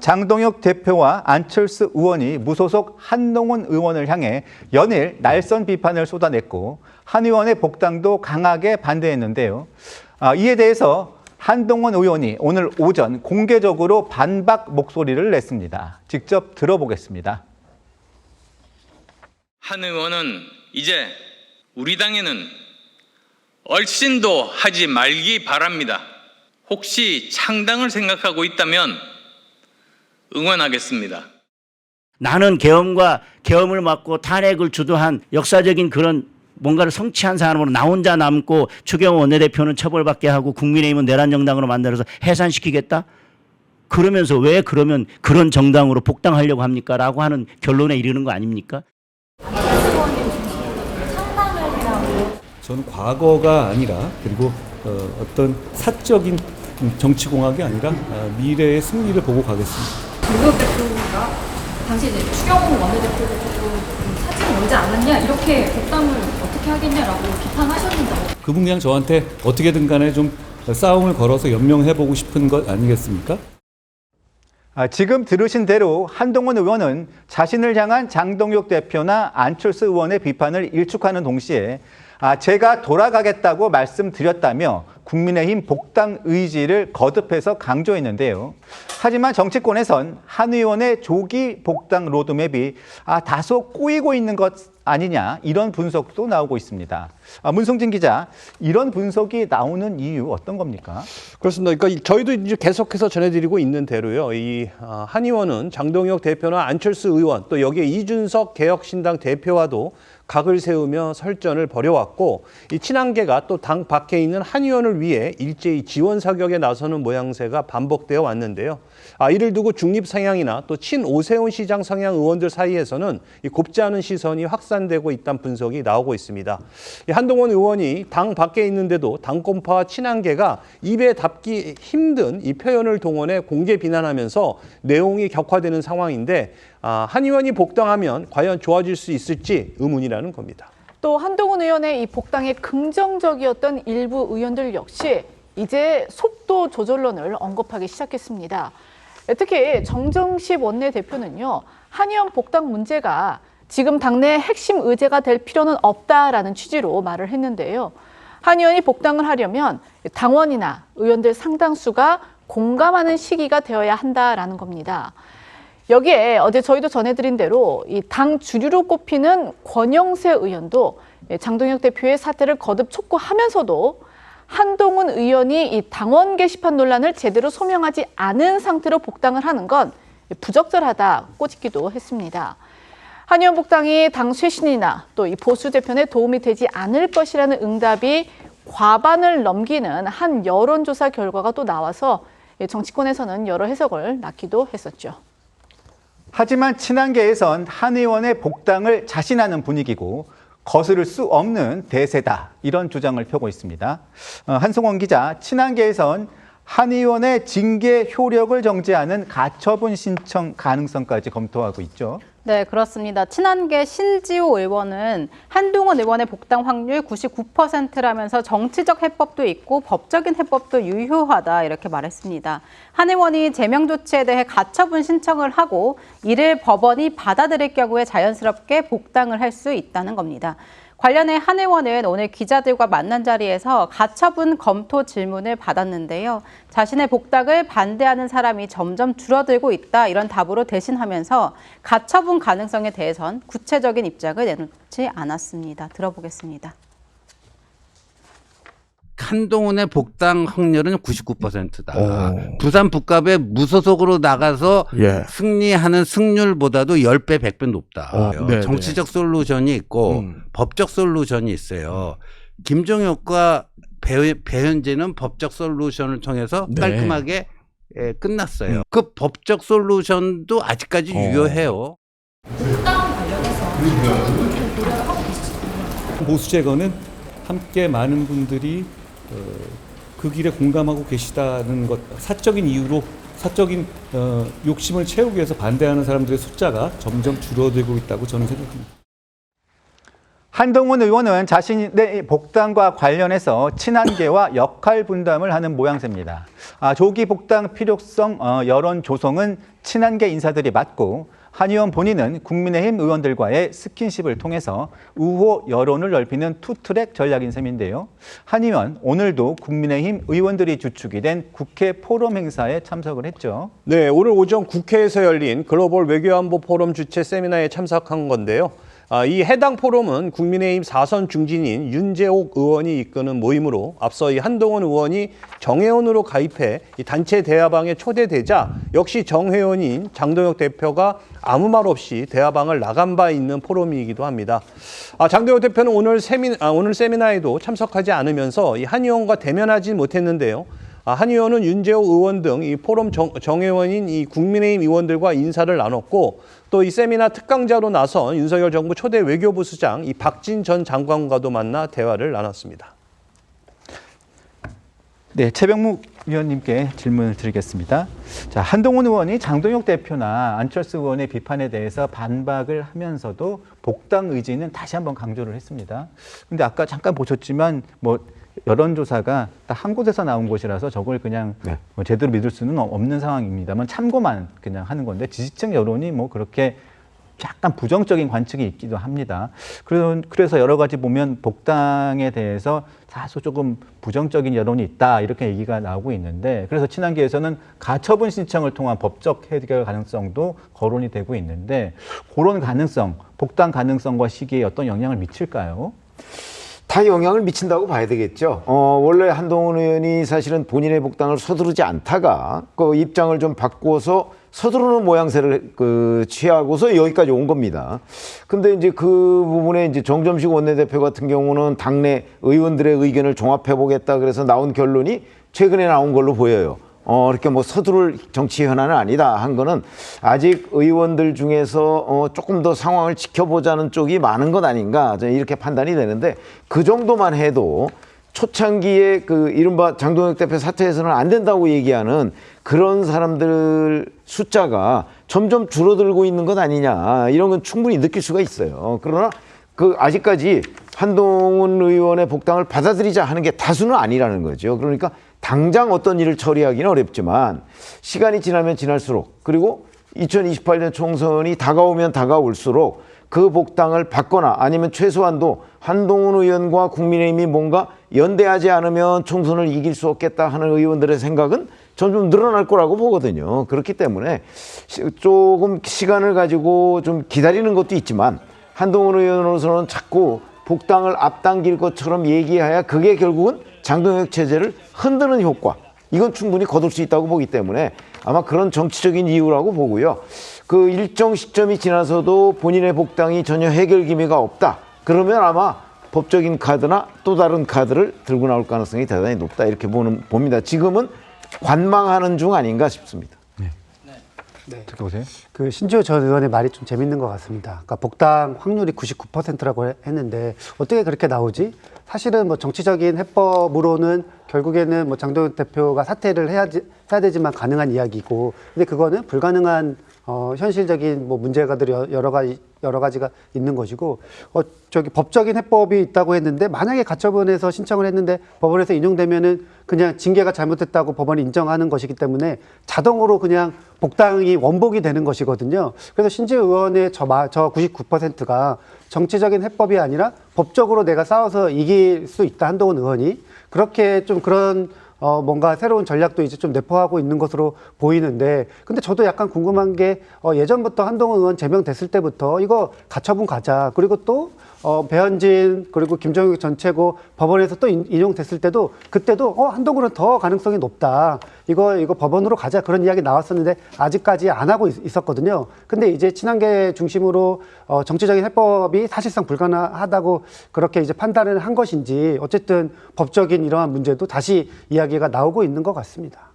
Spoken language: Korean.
장동혁 대표와 안철수 의원이 무소속 한동훈 의원을 향해 연일 날선 비판을 쏟아냈고 한 의원의 복당도 강하게 반대했는데요. 이에 대해서 한동훈 의원이 오늘 오전 공개적으로 반박 목소리를 냈습니다. 직접 들어보겠습니다. 한 의원은 이제 우리 당에는 얼씬도 하지 말기 바랍니다. 혹시 창당을 생각하고 있다면 응원하겠습니다. 나는 계엄을 막고 탄핵을 주도한 역사적인 그런 뭔가를 성취한 사람으로 나 혼자 남고 추경호 원내대표는 처벌받게 하고 국민의힘은 내란 정당으로 만들어서 해산시키겠다? 그러면서 왜 그러면 그런 정당으로 복당하려고 합니까? 라고 하는 결론에 이르는 거 아닙니까? 저는 과거가 아니라 그리고 어떤 사적인 정치공학이 아니라 미래의 승리를 보고 가겠습니다. 장동혁 대표가 당시 이제 추경호 원내대표도 조금 사진을 오지 않았냐 이렇게 복당을 어떻게 하겠냐라고 비판하셨는데 그분 그냥 저한테 어떻게든 간에 좀 싸움을 걸어서 연명해보고 싶은 것 아니겠습니까? 지금 들으신 대로 한동훈 의원은 자신을 향한 장동혁 대표나 안철수 의원의 비판을 일축하는 동시에 제가 돌아가겠다고 말씀드렸다며 국민의힘 복당 의지를 거듭해서 강조했는데요. 하지만 정치권에선 한 의원의 조기 복당 로드맵이 다소 꼬이고 있는 것 아니냐 이런 분석도 나오고 있습니다. 문성진 기자, 이런 분석이 나오는 이유 어떤 겁니까? 그렇습니다. 그러니까 저희도 이제 계속해서 전해드리고 있는 대로요. 이 한 의원은 장동혁 대표나 안철수 의원 또 여기에 이준석 개혁신당 대표와도 각을 세우며 설전을 벌여왔고 이 친한계가 또 당 밖에 있는 한 의원을 위해 일제히 지원 사격에 나서는 모양새가 반복되어 왔는데요. 이를 두고 중립 성향이나 또 친 오세훈 시장 성향 의원들 사이에서는 이 곱지 않은 시선이 확산되고 있다는 분석이 나오고 있습니다. 이 한동훈 의원이 당 밖에 있는데도 당권파와 친한계가 입에 담기 힘든 이 표현을 동원해 공개 비난하면서 내용이 격화되는 상황인데 한 의원이 복당하면 과연 좋아질 수 있을지 의문이라는 겁니다. 또 한동훈 의원의 이 복당에 긍정적이었던 일부 의원들 역시 이제 속도 조절론을 언급하기 시작했습니다. 특히 정정식 원내대표는요, 한 의원 복당 문제가 지금 당내 핵심 의제가 될 필요는 없다라는 취지로 말을 했는데요. 한 의원이 복당을 하려면 당원이나 의원들 상당수가 공감하는 시기가 되어야 한다라는 겁니다. 여기에 어제 저희도 전해드린 대로 이 당 주류로 꼽히는 권영세 의원도 장동혁 대표의 사퇴를 거듭 촉구하면서도 한동훈 의원이 이 당원 게시판 논란을 제대로 소명하지 않은 상태로 복당을 하는 건 부적절하다 꼬집기도 했습니다. 한 의원 복당이 당 쇄신이나 또 이 보수 재편에 도움이 되지 않을 것이라는 응답이 과반을 넘기는 한 여론조사 결과가 또 나와서 정치권에서는 여러 해석을 낳기도 했었죠. 하지만 친한계에선 한 의원의 복당을 자신하는 분위기고 거스를 수 없는 대세다 이런 주장을 펴고 있습니다. 한송원 기자, 친한계에선 한 의원의 징계 효력을 정지하는 가처분 신청 가능성까지 검토하고 있죠. 네, 그렇습니다. 친한계 신지호 의원은 한동훈 의원의 복당 확률 99%라면서 정치적 해법도 있고 법적인 해법도 유효하다 이렇게 말했습니다. 한 의원이 제명 조치에 대해 가처분 신청을 하고 이를 법원이 받아들일 경우에 자연스럽게 복당을 할 수 있다는 겁니다. 관련해 한 의원은 오늘 기자들과 만난 자리에서 가처분 검토 질문을 받았는데요. 자신의 복당을 반대하는 사람이 점점 줄어들고 있다 이런 답으로 대신하면서 가처분 가능성에 대해선 구체적인 입장을 내놓지 않았습니다. 들어보겠습니다. 한동훈의 복당 확률은 99%다. 부산 북갑에 무소속으로 나가서 승리하는 승률보다도 10배, 100배 높다. 정치적 솔루션이 있고 법적 솔루션이 있어요. 김종혁과 배현진은 법적 솔루션을 통해서 깔끔하게 끝났어요. 그 법적 솔루션도 아직까지 유효해요. 복당 관련해서 고려를 하고 계시죠? 보수 재건은 함께 많은 분들이 그 길에 공감하고 계시다는 것, 사적인 이유로 사적인 욕심을 채우기 위해서 반대하는 사람들의 숫자가 점점 줄어들고 있다고 저는 생각합니다. 한동훈 의원은 자신의 복당과 관련해서 친한계와 역할 분담을 하는 모양새입니다. 조기 복당 필요성 여론 조성은 친한계 인사들이 맡고 한 의원 본인은 국민의힘 의원들과의 스킨십을 통해서 우호 여론을 넓히는 투트랙 전략인 셈인데요. 한 의원 오늘도 국민의힘 의원들이 주축이 된 국회 포럼 행사에 참석을 했죠. 네, 오늘 오전 국회에서 열린 글로벌 외교안보 포럼 주최 세미나에 참석한 건데요. 이 해당 포럼은 국민의힘 4선 중진인 윤재옥 의원이 이끄는 모임으로 앞서 이 한동훈 의원이 정회원으로 가입해 이 단체 대화방에 초대되자 역시 정회원인 장동혁 대표가 아무 말 없이 대화방을 나간 바 있는 포럼이기도 합니다. 장동혁 대표는 오늘 세미나에도 참석하지 않으면서 이 한 의원과 대면하지 못했는데요. 한 의원은 윤재옥 의원 등 이 포럼 정회원인 이 국민의힘 의원들과 인사를 나눴고 또 이 세미나 특강자로 나선 윤석열 정부 초대 외교부 수장 이 박진 전 장관과도 만나 대화를 나눴습니다. 네, 최병묵 위원님께 질문을 드리겠습니다. 자, 한동훈 의원이 장동혁 대표나 안철수 의원의 비판에 대해서 반박을 하면서도 복당 의지는 다시 한번 강조를 했습니다. 근데 아까 잠깐 보셨지만 여론조사가 딱 한 곳에서 나온 것이라서 저걸 그냥 제대로 믿을 수는 없는 상황입니다만 참고만 그냥 하는 건데 지지층 여론이 그렇게 약간 부정적인 관측이 있기도 합니다. 그래서 여러 가지 보면 복당에 대해서 다소 조금 부정적인 여론이 있다 이렇게 얘기가 나오고 있는데 그래서 친한계에서는 가처분 신청을 통한 법적 해결 가능성도 거론이 되고 있는데 그런 가능성, 복당 가능성과 시기에 어떤 영향을 미칠까요? 다 영향을 미친다고 봐야 되겠죠. 원래 한동훈 의원이 사실은 본인의 복당을 서두르지 않다가 그 입장을 좀 바꿔서 서두르는 모양새를 취하고서 여기까지 온 겁니다. 근데 이제 그 부분에 이제 정점식 원내대표 같은 경우는 당내 의원들의 의견을 종합해 보겠다 그래서 나온 결론이 최근에 나온 걸로 보여요. 이렇게 서두를 정치 현안은 아니다 한 거는 아직 의원들 중에서 조금 더 상황을 지켜보자는 쪽이 많은 것 아닌가 이렇게 판단이 되는데 그 정도만 해도 초창기에 이른바 장동혁 대표 사퇴해서는 안 된다고 얘기하는 그런 사람들 숫자가 점점 줄어들고 있는 것 아니냐 이런 건 충분히 느낄 수가 있어요. 그러나 아직까지 한동훈 의원의 복당을 받아들이자 하는 게 다수는 아니라는 거죠. 그러니까 당장 어떤 일을 처리하기는 어렵지만 시간이 지나면 지날수록 그리고 2028년 총선이 다가오면 다가올수록 그 복당을 받거나 아니면 최소한도 한동훈 의원과 국민의힘이 뭔가 연대하지 않으면 총선을 이길 수 없겠다 하는 의원들의 생각은 점점 늘어날 거라고 보거든요. 그렇기 때문에 조금 시간을 가지고 좀 기다리는 것도 있지만 한동훈 의원으로서는 자꾸 복당을 앞당길 것처럼 얘기해야 그게 결국은 장동혁 체제를 흔드는 효과 이건 충분히 거둘 수 있다고 보기 때문에 아마 그런 정치적인 이유라고 보고요. 그 일정 시점이 지나서도 본인의 복당이 전혀 해결 기미가 없다. 그러면 아마 법적인 카드나 또 다른 카드를 들고 나올 가능성이 대단히 높다 이렇게 봅니다. 지금은 관망하는 중 아닌가 싶습니다. 네. 어떻게 보세요? 신지호 전 의원의 말이 좀 재밌는 것 같습니다. 그러니까 복당 확률이 99%라고 했는데 어떻게 그렇게 나오지? 사실은 정치적인 해법으로는 결국에는 장동혁 대표가 사퇴를 해야 되지만 가능한 이야기고, 근데 그거는 불가능한 현실적인 문제가들이 여러 가지가 있는 것이고, 법적인 해법이 있다고 했는데 만약에 가처분해서 신청을 했는데 법원에서 인용되면은 그냥 징계가 잘못됐다고 법원이 인정하는 것이기 때문에 자동으로 그냥 복당이 원복이 되는 것이거든요. 그래서 신지호 의원의 저 99%가 정치적인 해법이 아니라 법적으로 내가 싸워서 이길 수 있다, 한동훈 의원이. 그렇게 좀 그런 뭔가 새로운 전략도 이제 좀 내포하고 있는 것으로 보이는데, 근데 저도 약간 궁금한 게 예전부터 한동훈 의원 제명됐을 때부터 이거 가처분 가자, 그리고 또 배현진 그리고 김정욱 전 최고 법원에서 또 인용됐을 때도 그때도 한동훈은 더 가능성이 높다, 이거 법원으로 가자, 그런 이야기 나왔었는데 아직까지 안 하고 있었거든요. 근데 이제 친한계 중심으로 정치적인 해법이 사실상 불가능하다고 그렇게 이제 판단을 한 것인지, 어쨌든 법적인 이러한 문제도 다시 이야기가 나오고 있는 것 같습니다.